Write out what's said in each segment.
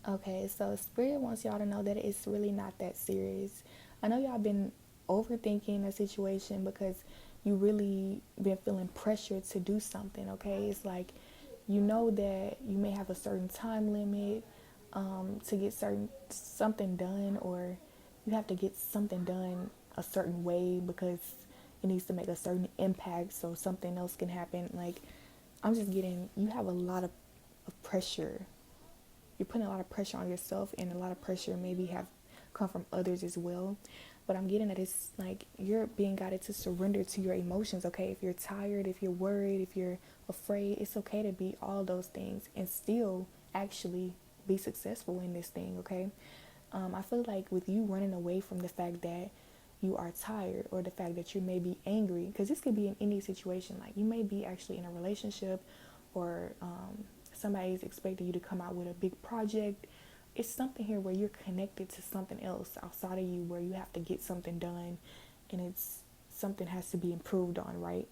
Okay, so Spirit wants y'all to know that it's really not that serious. I know y'all been overthinking a situation because you really been feeling pressured to do something, okay? It's like you know that you may have a certain time limit to get certain something done, or you have to get something done a certain way because it needs to make a certain impact so something else can happen. Like, I'm just getting, you have a lot of pressure. You're putting a lot of pressure on yourself, and a lot of pressure maybe have come from others as well. But I'm getting that it's like you're being guided to surrender to your emotions. Okay, if you're tired, if you're worried, if you're afraid, it's okay to be all those things and still actually be successful in this thing. Okay, I feel like with you running away from the fact that you are tired, or the fact that you may be angry, because this could be in any situation. Like, you may be actually in a relationship, or somebody's expecting you to come out with a big project. It's something here where you're connected to something else outside of you, where you have to get something done, and it's something has to be improved on, right?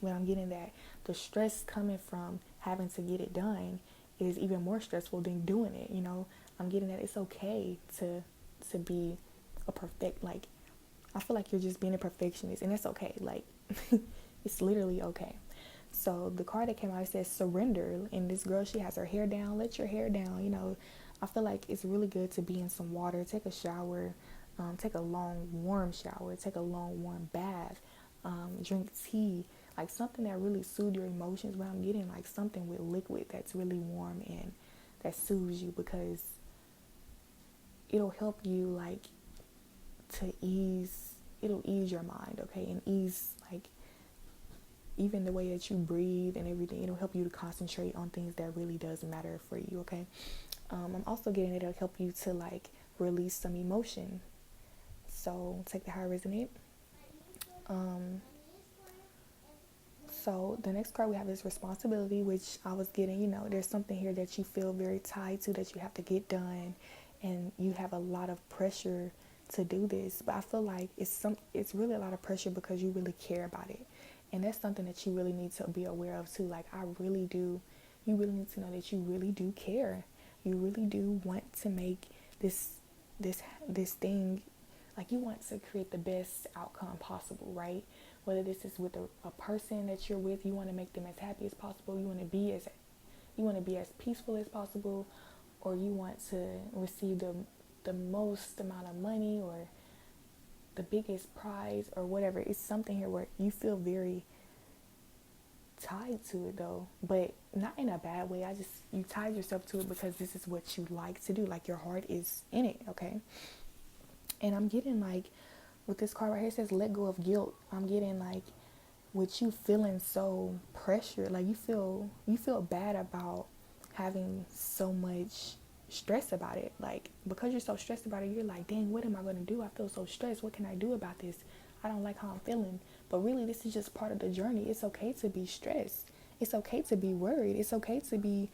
But I'm getting that the stress coming from having to get it done is even more stressful than doing it. I'm getting that it's okay to be a perfect, like, I feel like you're just being a perfectionist, and that's okay. Like, it's literally okay. So the card that came out, it says surrender, and this girl, she has her hair down. Let your hair down. I feel like it's really good to be in some water, take a shower, take a long warm shower, take a long warm bath, drink tea, like something that really soothes your emotions. But I'm getting like something with liquid that's really warm and that soothes you, because it'll help you, like, to ease, it'll ease your mind, okay, and ease, like, even the way that you breathe and everything. It'll help you to concentrate on things that really does matter for you, okay. I'm also getting it'll help you to, like, release some emotion. So take the high resonate. um so the next card we have is responsibility, which I was getting, there's something here that you feel very tied to, that you have to get done, and you have a lot of pressure to do this. But I feel like it's really a lot of pressure because you really care about it, and that's something that you really need to be aware of too. Like, I really do, you really need to know that you really do care. You really do want to make this this thing, like, you want to create the best outcome possible, right? Whether this is with a person that you're with, you want to make them as happy as possible. You want to be as peaceful as possible, or you want to receive the most amount of money, or the biggest prize, or whatever. It's something here where you feel very tied to it, though, but not in a bad way. You tied yourself to it because this is what you like to do. Like, your heart is in it, okay? And I'm getting, like, with this card right here, it says let go of guilt. I'm getting, like, with you feeling so pressured, like, you feel bad about having so much stress about it. Like, because you're so stressed about it, you're like, dang, what am I going to do? I feel so stressed. What can I do about this? I don't like how I'm feeling. But really, this is just part of the journey. It's okay to be stressed. It's okay to be worried. It's okay to be,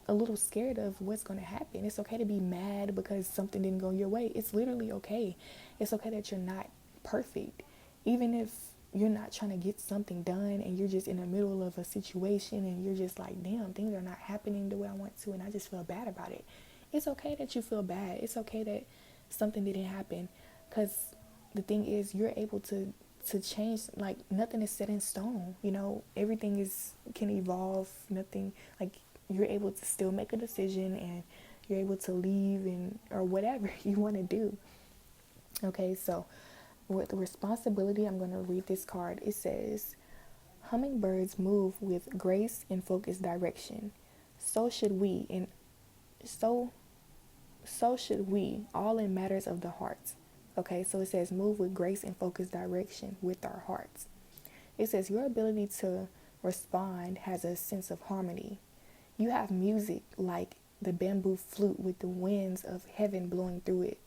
a little scared of what's going to happen. It's okay to be mad because something didn't go your way. It's literally okay. It's okay that you're not perfect. Even if you're not trying to get something done, and you're just in the middle of a situation, and you're just like, damn, things are not happening the way I want to, and I just feel bad about it. It's okay that you feel bad. It's okay that something didn't happen, because the thing is, you're able to change. Like, nothing is set in stone. Everything can evolve. Nothing, like, you're able to still make a decision, and you're able to leave, and or whatever you want to do. Okay, so with the responsibility, I'm going to read this card. It says, hummingbirds move with grace and focused direction. So should we, and so so should we, all in matters of the heart. Okay, so it says move with grace and focused direction with our hearts. It says your ability to respond has a sense of harmony. You have music like the bamboo flute with the winds of heaven blowing through it.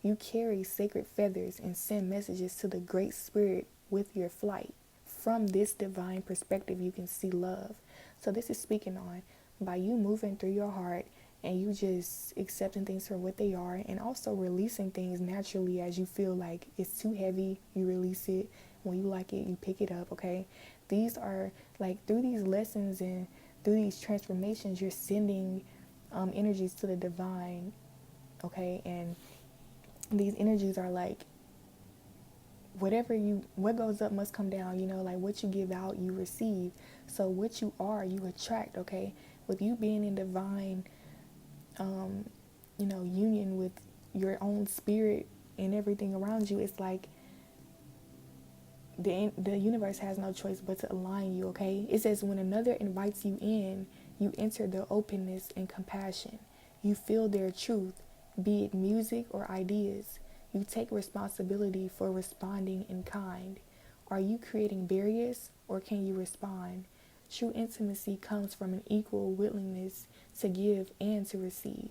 You carry sacred feathers and send messages to the Great Spirit with your flight. From this divine perspective, you can see love. So this is speaking on by you moving through your heart, and you just accepting things for what they are, and also releasing things naturally as you feel like it's too heavy, you release it. When you like it, you pick it up, okay? These are, like, through these lessons and through these transformations, you're sending energies to the divine, okay? And these energies are like, what goes up must come down, like what you give out, you receive. So what you are, you attract, okay? With you being in divine, union with your own spirit and everything around you, it's like the universe has no choice but to align you, okay? It says when another invites you in, you enter their openness and compassion. You feel their truth, be it music or ideas. You take responsibility for responding in kind. Are you creating barriers or can you respond? True intimacy comes from an equal willingness to give and to receive.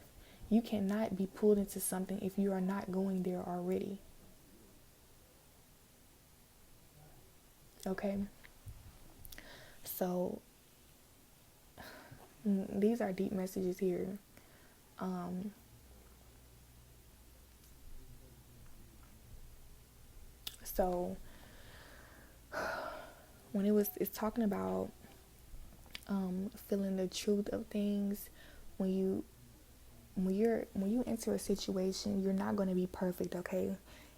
You cannot be pulled into something if you are not going there already. Okay? So, these are deep messages here. So, when it's talking about feeling the truth of things, when you enter a situation, you're not going to be perfect, okay?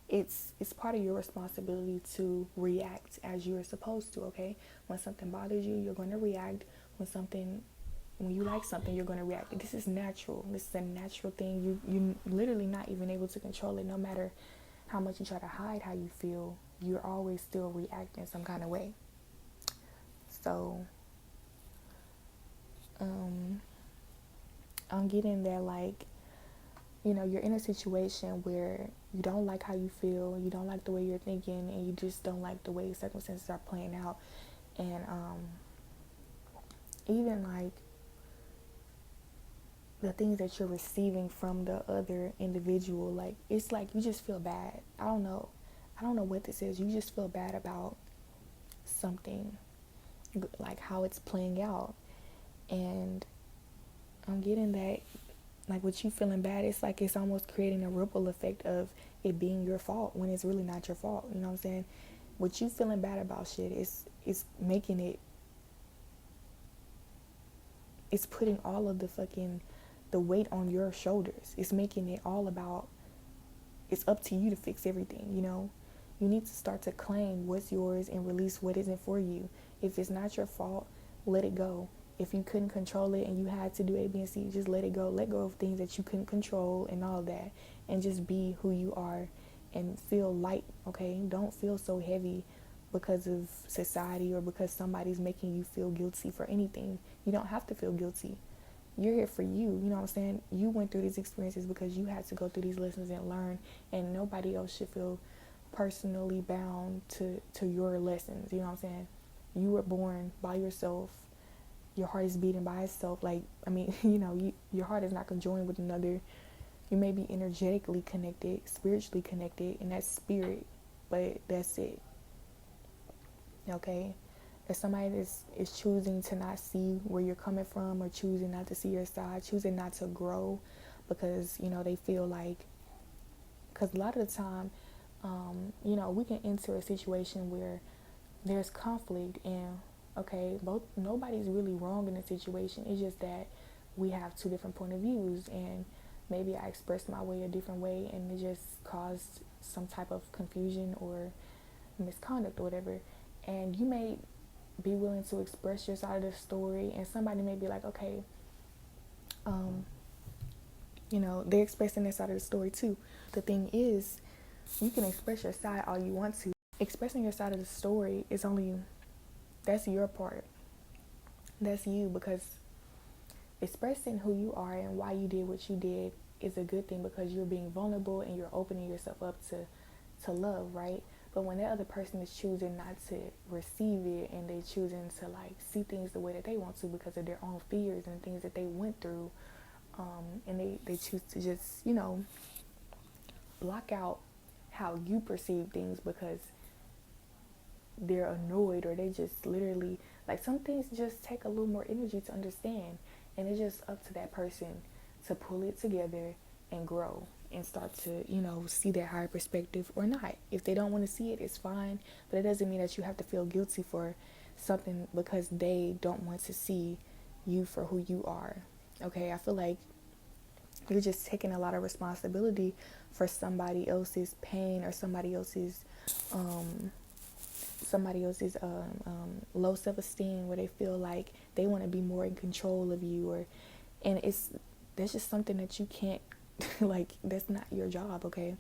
It's part of your responsibility to react as you're supposed to, okay? When something bothers you, you're going to react. When you like something, you're going to react. This is natural. This is a natural thing. You literally not even able to control it. No matter how much you try to hide how you feel, you're always still reacting some kind of way. So I'm getting that, like, you're in a situation where you don't like how you feel, you don't like the way you're thinking, and you just don't like the way circumstances are playing out. And even like the things that you're receiving from the other individual, like, it's like you just feel bad. I don't know what this is. You just feel bad about something, like how it's playing out. And I'm getting that, like, with you feeling bad, it's like it's almost creating a ripple effect of it being your fault when it's really not your fault. You know what I'm saying? With you feeling bad about shit, it's making it's putting all of the weight on your shoulders. It's making it all about, it's up to you to fix everything. You need to start to claim what's yours and release what isn't for you. If it's not your fault, let it go. If you couldn't control it and you had to do A, B, and C, just let it go. Let go of things that you couldn't control and all of that, and just be who you are and feel light, okay? Don't feel so heavy because of society or because somebody's making you feel guilty for anything. You don't have to feel guilty. You're here for you. You know what I'm saying? You went through these experiences because you had to go through these lessons and learn, and nobody else should feel personally bound to your lessons. You know what I'm saying? You were born by yourself. Your heart is beating by itself. Like, I mean, your heart is not conjoined with another. You may be energetically connected, spiritually connected, and that's spirit, but that's it. Okay? If somebody is choosing to not see where you're coming from, or choosing not to see your side, choosing not to grow because, they feel like, because a lot of the time, we can enter a situation where there's conflict and, okay, nobody's really wrong in the situation. It's just that we have two different point of views, and maybe I expressed my way a different way, and it just caused some type of confusion or misconduct or whatever. And you may be willing to express your side of the story, and somebody may be like, okay, they're expressing their side of the story too. The thing is, you can express your side all you want to. Expressing your side of the story is that's your part. That's you, because expressing who you are and why you did what you did is a good thing, because you're being vulnerable and you're opening yourself up to love, right? But when that other person is choosing not to receive it, and they choosing to like see things the way that they want to because of their own fears and things that they went through, and they choose to just, block out how you perceive things because they're annoyed, or they just literally, like, some things just take a little more energy to understand, and it's just up to that person to pull it together and grow and start to, see that higher perspective or not. If they don't want to see it, it's fine, but it doesn't mean that you have to feel guilty for something because they don't want to see you for who you are. Okay, I feel like you're just taking a lot of responsibility for somebody else's pain, or um, somebody else's low self-esteem, where they feel like they want to be more in control of you, or and it's that's just something that you can't like, that's not your job. Okay,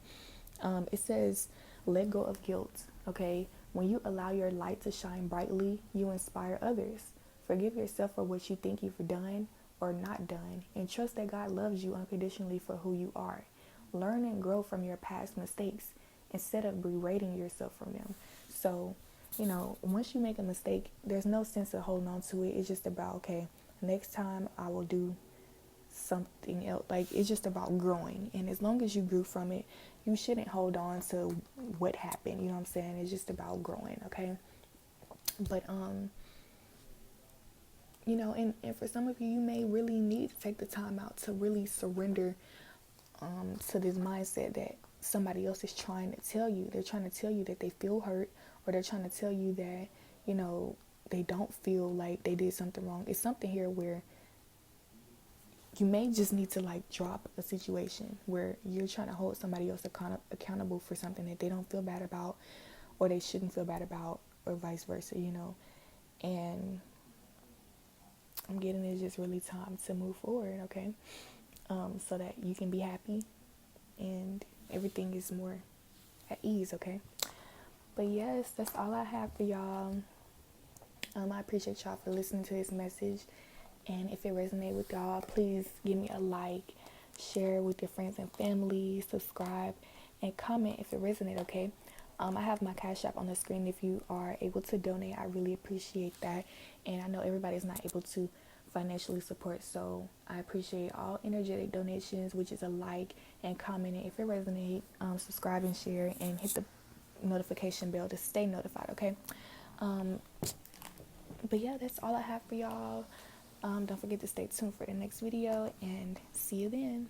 it says let go of guilt. Okay, when you allow your light to shine brightly, you inspire others. Forgive yourself for what you think you've done or not done, and trust that God loves you unconditionally for who you are. Learn and grow from your past mistakes instead of berating yourself from them. So, once you make a mistake, there's no sense of holding on to it. It's just about, okay, next time I will do something else. Like, it's just about growing. And as long as you grew from it, you shouldn't hold on to what happened. You know what I'm saying? It's just about growing, okay? But, and for some of you, you may really need to take the time out to really surrender to this mindset that somebody else is trying to tell you. They're trying to tell you that they feel hurt, or they're trying to tell you that, they don't feel like they did something wrong. It's something here where you may just need to like drop a situation where you're trying to hold somebody else accountable for something that they don't feel bad about, or they shouldn't feel bad about, or vice versa. And I'm getting it's just really time to move forward, okay? So that you can be happy and everything is more at ease, okay? But yes, that's all I have for y'all. I appreciate y'all for listening to this message. And if it resonated with y'all, please give me a like, share with your friends and family, subscribe, and comment if it resonated, okay? I have my Cash App on the screen if you are able to donate. I really appreciate that. And I know everybody's not able to financially support, so I appreciate all energetic donations, which is a like and comment. And if it resonates, subscribe and share, and hit the notification bell to stay notified, okay? But yeah, that's all I have for y'all. Don't forget to stay tuned for the next video, and see you then.